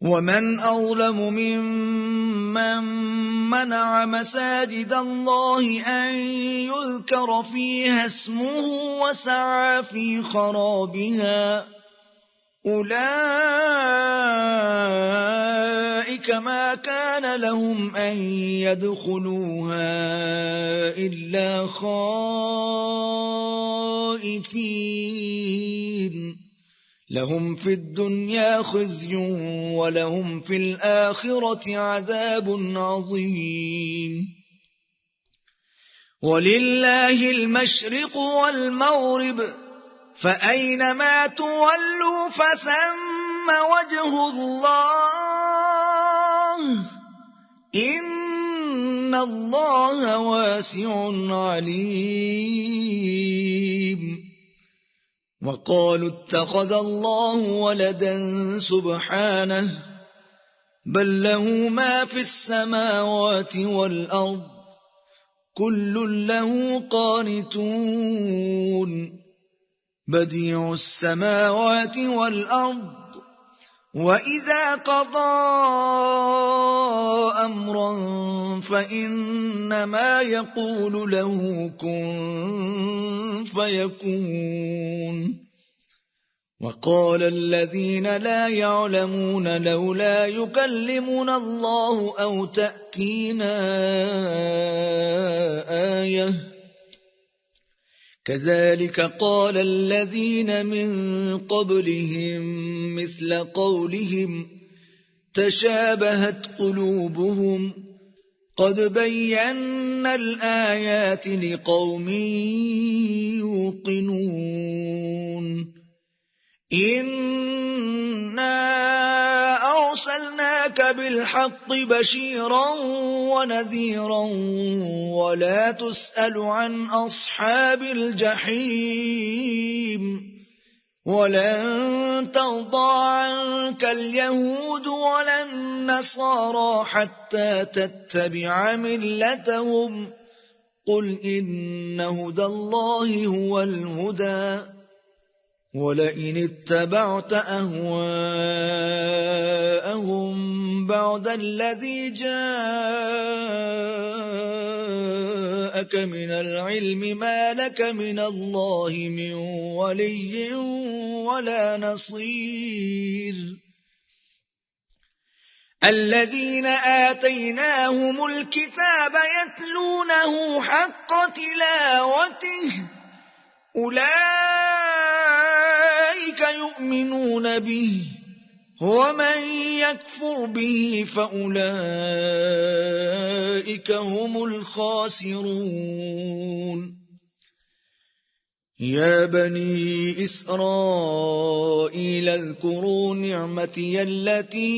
ومن أظلم ممن منع مساجد الله أن يذكر فيها اسمه وسعى في خرابها أولئك ما كان لهم أن يدخلوها إلا خائفين لهم في الدنيا خزي ولهم في الآخرة عذاب عظيم ولله المشرق والمغرب فأينما تولوا فثم وجه الله إن الله واسع عليم وقالوا اتخذ الله ولدا سبحانه بل له ما في السماوات والأرض كل له قانتون بديع السماوات والأرض وإذا قضى أمرا فإنما يقول له كن فيكون وقال الذين لا يعلمون لولا يكلمنا الله أو تأتينا آية كذلك قال الذين من قبلهم مثل قولهم تشابهت قلوبهم قد بينا الآيات لقوم يوقنون إنا أرسلناك بالحق بشيرا ونذيرا ولا تسأل عن أصحاب الجحيم ولن ترضى عنك اليهود ولا النصارى حتى تتبع ملتهم قل إن هدى الله هو الهدى ولئن اتبعت أهواءهم بعد الذي جاءك من العلم ما لك من الله من ولي ولا نصير الذين آتيناهم الكتاب يتلونه حق تلاوته أولئك يؤمنون به ومن يكفر به فأولئك هم الخاسرون يا بني إسرائيل اذكروا نعمتي التي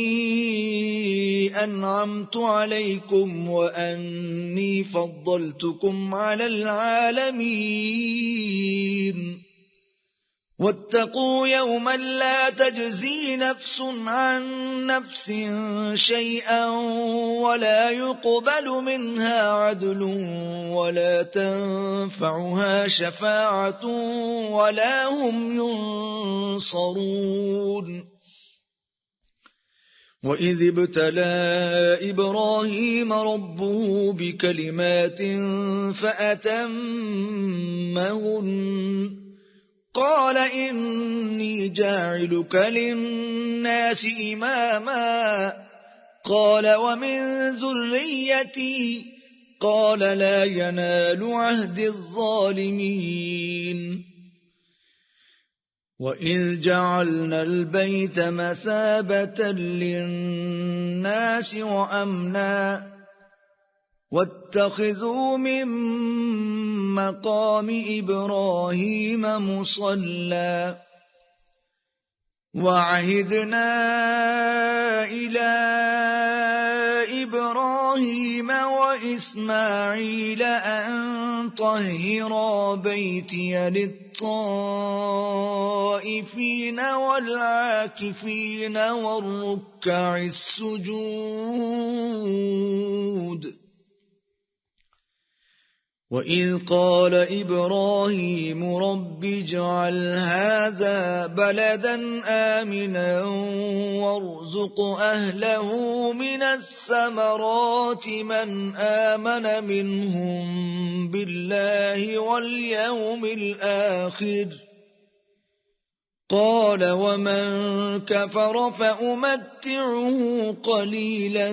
أنعمت عليكم وأني فضلتكم على العالمين واتقوا يوما لا تجزي نفس عن نفس شيئا ولا يقبل منها عدل ولا تنفعها شفاعة ولا هم ينصرون وإذ ابتلى إبراهيم ربه بكلمات فأتمهن قال إني جاعلك للناس إماما قال ومن ذريتي قال لا ينال عهد الظالمين وإذ جعلنا البيت مثابة للناس وأمنا واتخذوا من مقام إبراهيم مصلى وعهدنا إلى إبراهيم وإسماعيل أن طهرا بيتي للطائفين والعاكفين والركع السجود وإذ قال إبراهيم رب اجعل هذا بلدا آمنا وارزق أهله من الثمرات من آمن منهم بالله واليوم الآخر قال ومن كفر فأمتعه قليلا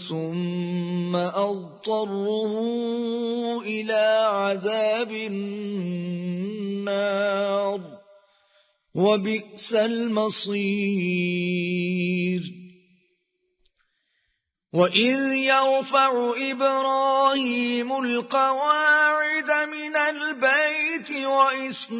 ثم أضطره إلى عذاب النار وبئس المصير وإذ يرفع إبراهيم القواعد من البيت وإسماعيل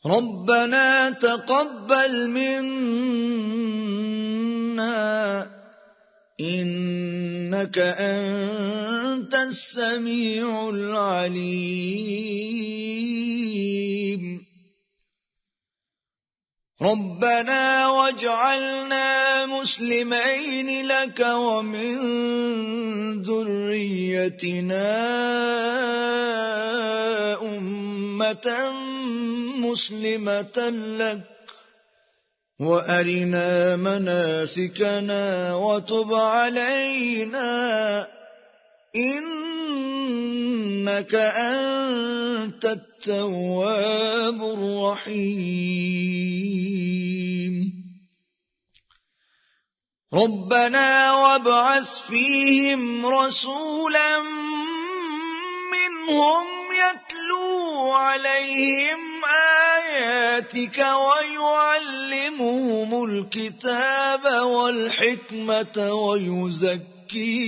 ربنا تقبل منا إنك أنت السميع العليم ربنا واجعلنا مسلمين لك ومن ذريتنا أمة مسلمة لك وأرنا مناسكنا وتب علينا إنك أنت التواب الرحيم ربنا وابعث فيهم رسولا منهم يتلو عليهم آياتك ويعلمهم الكتاب والحكمة ويزكيهم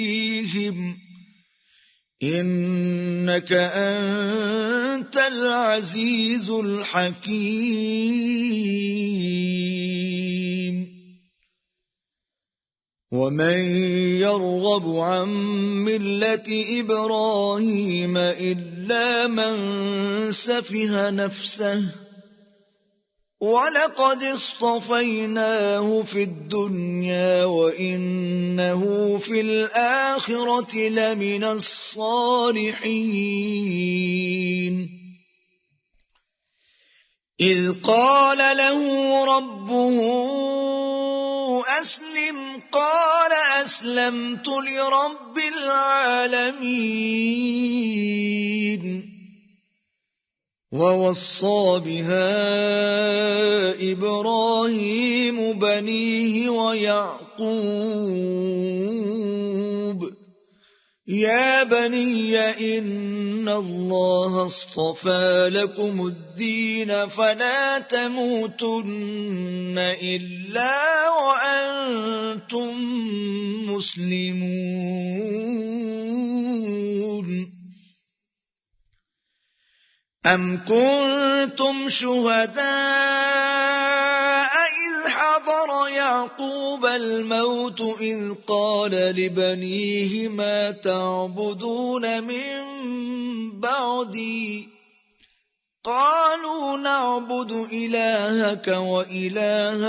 إنك أنت العزيز الحكيم ومن يرغب عن ملة إبراهيم إلا من سفه نفسه ولقد اصطفيناه في الدنيا وإنه في الآخرة لمن الصالحين إذ قال له ربه أسلم قال أسلمت لرب العالمين ووصى بها إبراهيم بنيه ويعقوب يا بني إن الله اصطفى لكم الدين فلا تموتن إلا وأنتم مسلمون أم كنتم شهداء إذ حضر يعقوب الموت إذ قال لبنيه ما تعبدون من بعدي قالوا نعبد إلهك وإله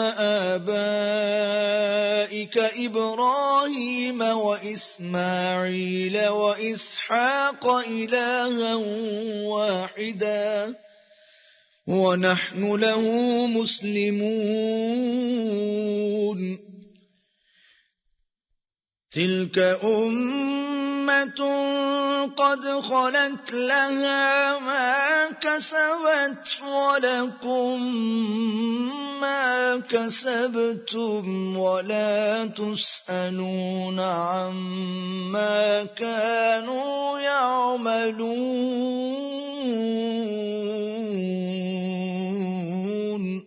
آبائك إبراهيم وإسماعيل وإسحاق إلها واحدا ونحن له مسلمون تلك أمة قد خلت لها ما كسبت ولكم ما كسبتم ولا تسألون عما كانوا يعملون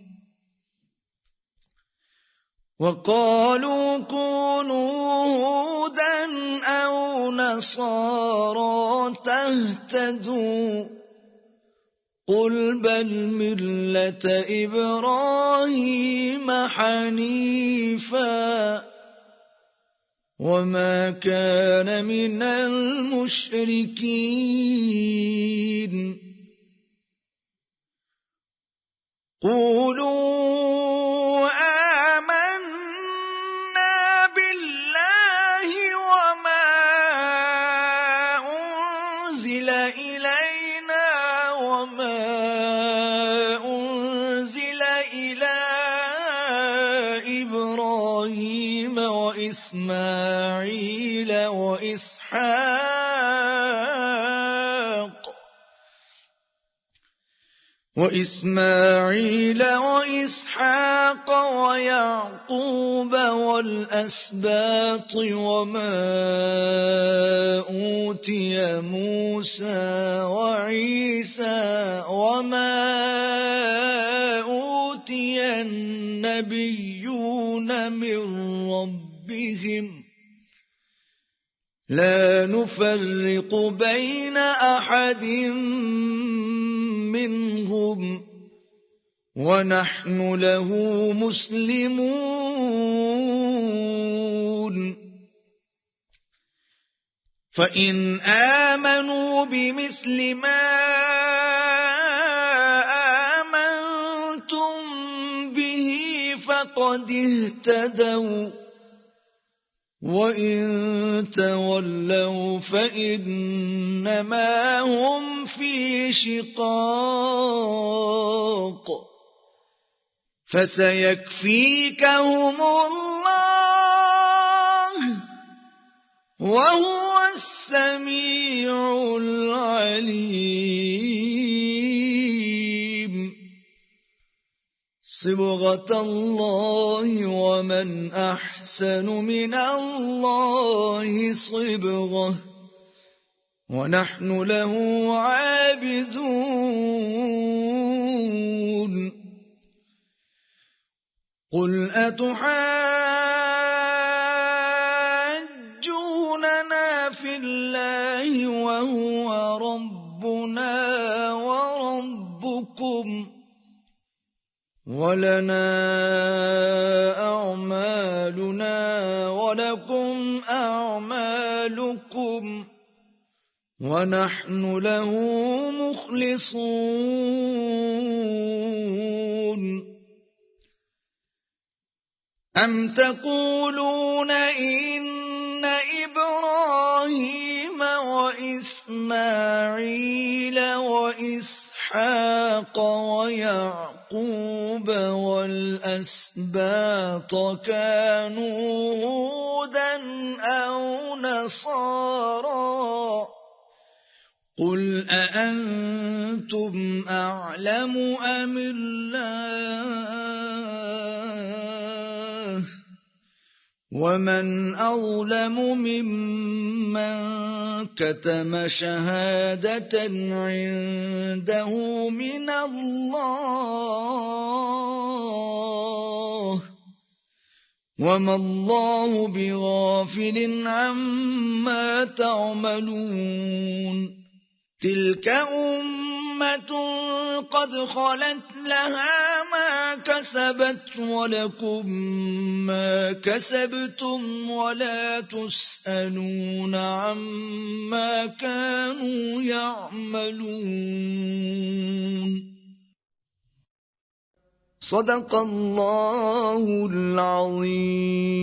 وقالوا كونوا هودا أو نصارى تهتدوا قل بل ملة إبراهيم حنيفا وما كان من المشركين قولوا آمنا بالله إلى إبراهيم وإسماعيل وإسحاق ويعقوب والأسباط وما أوتي موسى وعيسى وما أوتي النبيون من ربهم لا نفرق بين أحد منهم ونحن له مسلمون فإن آمنوا بمثل ما آمنتم به فقد اهتدوا وإن تولوا فإنما هم في شقاق فسيكفيكهم الله وهو السميع العليم صبغة الله ومن أحسن من الله صبغة ونحن له عابدون قل أتحاجوننا في الله وهو ربنا وربكم ولنا أعمالنا ولكم أعمالكم ونحن له مخلصون أم تقولون إن إبراهيم وإسماعيل وإسحاق ويعقوب والأسباط كانوا هودا أو نصارى قل أأنتم أعلم أم الله ومن أظلم ممن كتم شهادة عنده من الله وما الله بغافل عما تعملون تلك أمة قد خلت لها ما كسبت ولكم ما كسبتم ولا تسألون عما كانوا يعملون صدق الله العظيم.